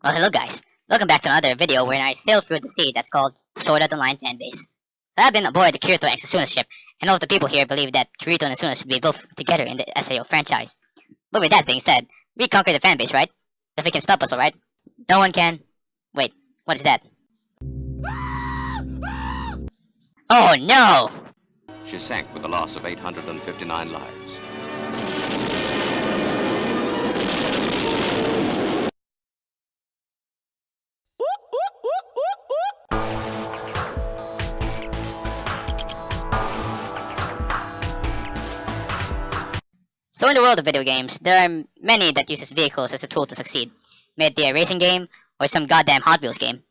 Well, hello guys. Welcome back to another video where I sail through the sea that's called Sword Art Online Fanbase. So I've been aboard the Kirito X Asuna ship, and all of the people here believe that Kirito and Asuna should be built together in the SAO franchise. But with that being said, we conquered the fanbase, right? If we can stop us, alright? No one can. Wait, what is that? Oh no! She sank with a loss of 859 lives. So in the world of video games, there are many that uses vehicles as a tool to succeed. May it be a racing game or some goddamn Hot Wheels game.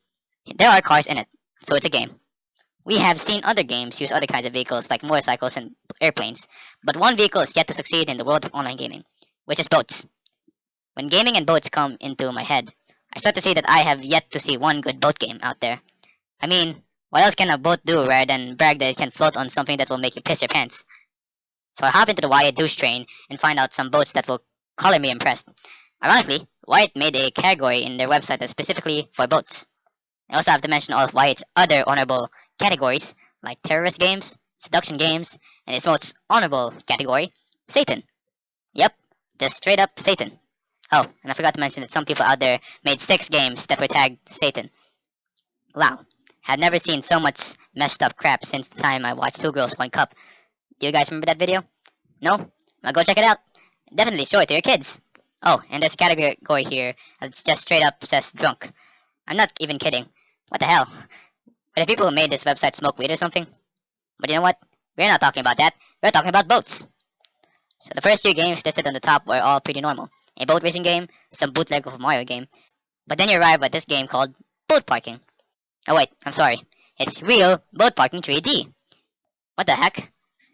There are cars in it, so it's a game. We have seen other games use other kinds of vehicles like motorcycles and airplanes, but one vehicle is yet to succeed in the world of online gaming, which is boats. When gaming and boats come into my head, I start to see that I have yet to see one good boat game out there. I mean, what else can a boat do rather than brag that it can float on something that will make you piss your pants? So I hop into the Wyatt douche train and find out some boats that will color me impressed. Ironically, Wyatt made a category in their website that's specifically for boats. I also have to mention all of Wyatt's other honorable categories, like terrorist games, seduction games, and its most honorable category, Satan. Yep, just straight up Satan. Oh, and I forgot to mention that some people out there made 6 games that were tagged Satan. Wow, had never seen so much messed up crap since the time I watched Two Girls One Cup. Do you guys remember that video? No? Well, go check it out. Definitely show it to your kids. Oh, and there's a category here that's just straight up says drunk. I'm not even kidding. What the hell? Were the people who made this website smoke weed or something? But you know what? We're not talking about that. We're talking about boats. So the first 2 games listed on the top were all pretty normal. A boat racing game, some bootleg of a Mario game. But then you arrive at this game called Boat Parking. Oh wait, I'm sorry. It's Real Boat Parking 3D. What the heck?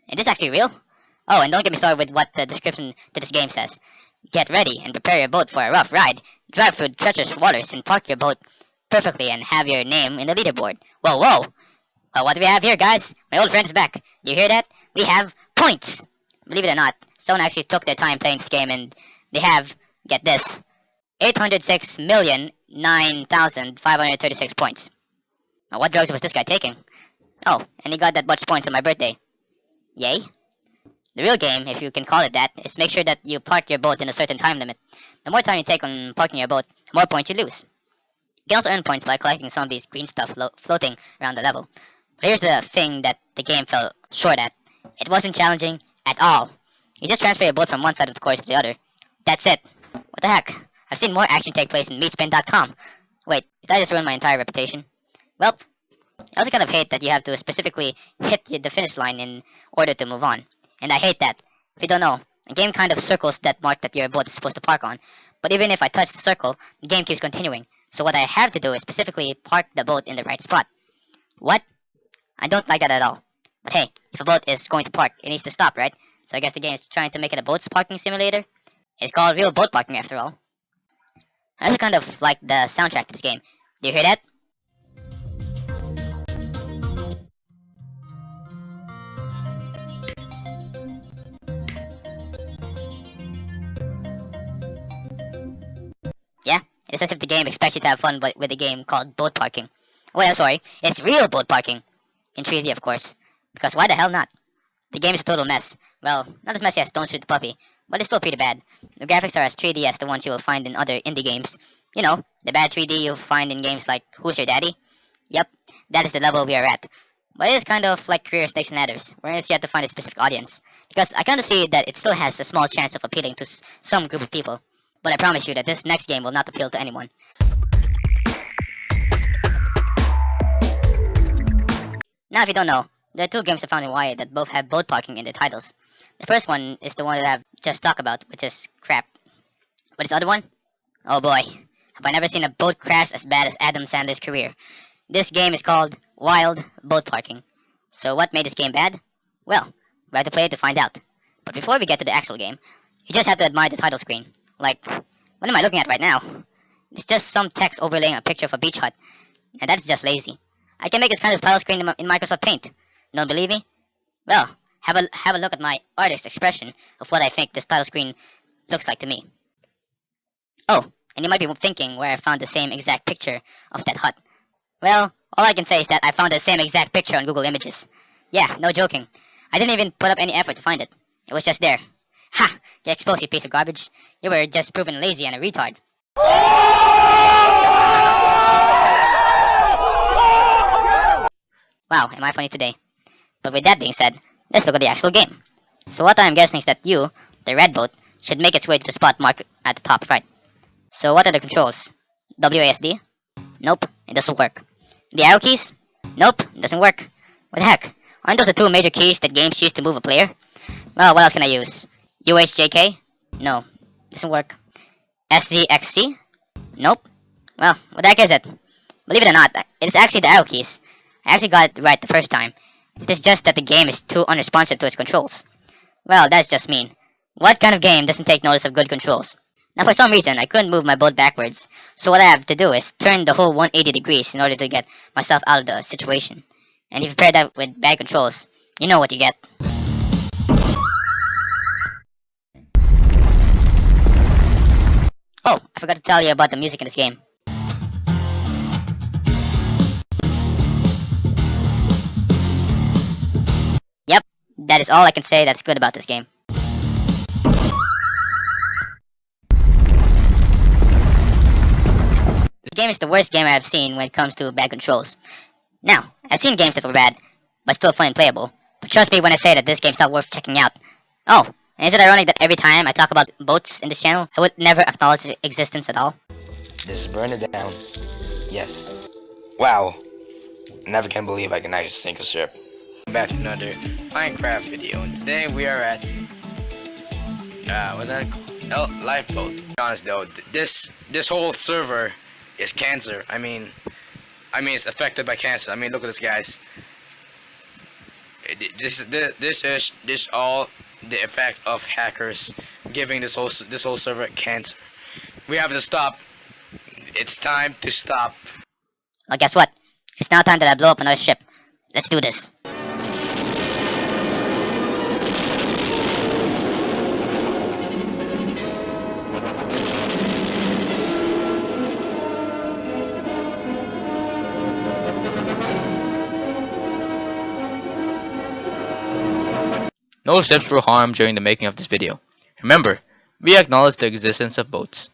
Is this actually real? Oh, and don't get me started with what the description to this game says. Get ready and prepare your boat for a rough ride. Drive through treacherous waters and park your boat perfectly and have your name in the leaderboard. Whoa, whoa! Well, what do we have here, guys? My old friend is back. Do you hear that? We have points! Believe it or not, someone actually took their time playing this game and they have, get this, 806,009,536 points. Now, what drugs was this guy taking? Oh, and he got that much points on my birthday. Yay. The real game, if you can call it that, is make sure that you park your boat in a certain time limit. The more time you take on parking your boat, the more points you lose. You can also earn points by collecting some of these green stuff floating around the level. But here's the thing that the game fell short at. It wasn't challenging at all. You just transfer your boat from one side of the course to the other. That's it. What the heck? I've seen more action take place in meatspin.com. Wait, did I just ruin my entire reputation? Well, I also kind of hate that you have to specifically hit the finish line in order to move on. And I hate that. If you don't know, the game kind of circles that mark that your boat is supposed to park on. But even if I touch the circle, the game keeps continuing. So what I have to do is specifically park the boat in the right spot. What? I don't like that at all. But hey, if a boat is going to park, it needs to stop, right? So I guess the game is trying to make it a boat's parking simulator. It's called Real Boat Parking after all. I also kind of like the soundtrack to this game. Do you hear that? Yeah, it's as if the game expects you to have fun with a game called Boat Parking. Wait, I'm sorry, it's Real Boat Parking. In 3D, of course. Because why the hell not? The game is a total mess. Well, not as messy as Don't Shoot the Puppy, but it's still pretty bad. The graphics are as 3D as the ones you will find in other indie games. You know, the bad 3D you'll find in games like Who's Your Daddy? Yep, that is the level we are at. But it is kind of like Career Snakes and Ladders, where it's yet to find a specific audience. Because I kind of see that it still has a small chance of appealing to some group of people. But I promise you that this next game will not appeal to anyone. Now if you don't know, there are 2 games I found in Wyatt that both have boat parking in their titles. The first one is the one that I've just talked about, which is crap. But this other one? Oh boy, have I never seen a boat crash as bad as Adam Sandler's career. This game is called Wild Boat Parking. So what made this game bad? Well, we have to play it to find out. But before we get to the actual game, you just have to admire the title screen. Like, what am I looking at right now? It's just some text overlaying a picture of a beach hut. And that's just lazy. I can make this kind of title screen in Microsoft Paint. Don't believe me? Well, have a look at my artist's expression of what I think this title screen looks like to me. Oh, And you might be thinking where I found the same exact picture of that hut. Well, all I can say is that I found the same exact picture on Google Images. Yeah, no joking. I didn't even put up any effort to find it. It was just there. Ha! You exposed, you piece of garbage. You were just proven lazy and a retard. Wow, am I funny today? But with that being said, let's look at the actual game. So what I'm guessing is that you, the red boat, should make its way to the spot marked at the top right. So what are the controls? WASD? Nope, it doesn't work. The arrow keys? Nope, it doesn't work. What the heck? Aren't those the two major keys that games use to move a player? Well, what else can I use? UHJK? No, doesn't work. SZXC? Nope. Well, what the heck is it? Believe it or not, it is actually the arrow keys. I actually got it right the first time. It is just that the game is too unresponsive to its controls. Well, that's just mean. What kind of game doesn't take notice of good controls? Now for some reason, I couldn't move my boat backwards, so what I have to do is turn the whole 180 degrees in order to get myself out of the situation. And if you pair that with bad controls, you know what you get. Oh, I forgot to tell you about the music in this game. Yep, that is all I can say that's good about this game. This game is the worst game I have seen when it comes to bad controls. Now, I've seen games that were bad, but still fun and playable. But trust me when I say that this game's not worth checking out. Oh, and is it ironic that every time I talk about boats in this channel, I would never acknowledge its existence at all? Just burn it down. Yes. Wow. Never can believe I can actually sink a ship. Back to another Minecraft video, and today we are at what's that called? Lifeboat. To be honest though, this whole server is cancer. I mean it's affected by cancer. I mean, look at this, guys. This is all the effect of hackers giving this whole server cancer. We have to stop. It's time to stop. Well, guess what? It's now time that I blow up another ship. Let's do this. No ships were harmed during the making of this video. Remember, we acknowledge the existence of boats.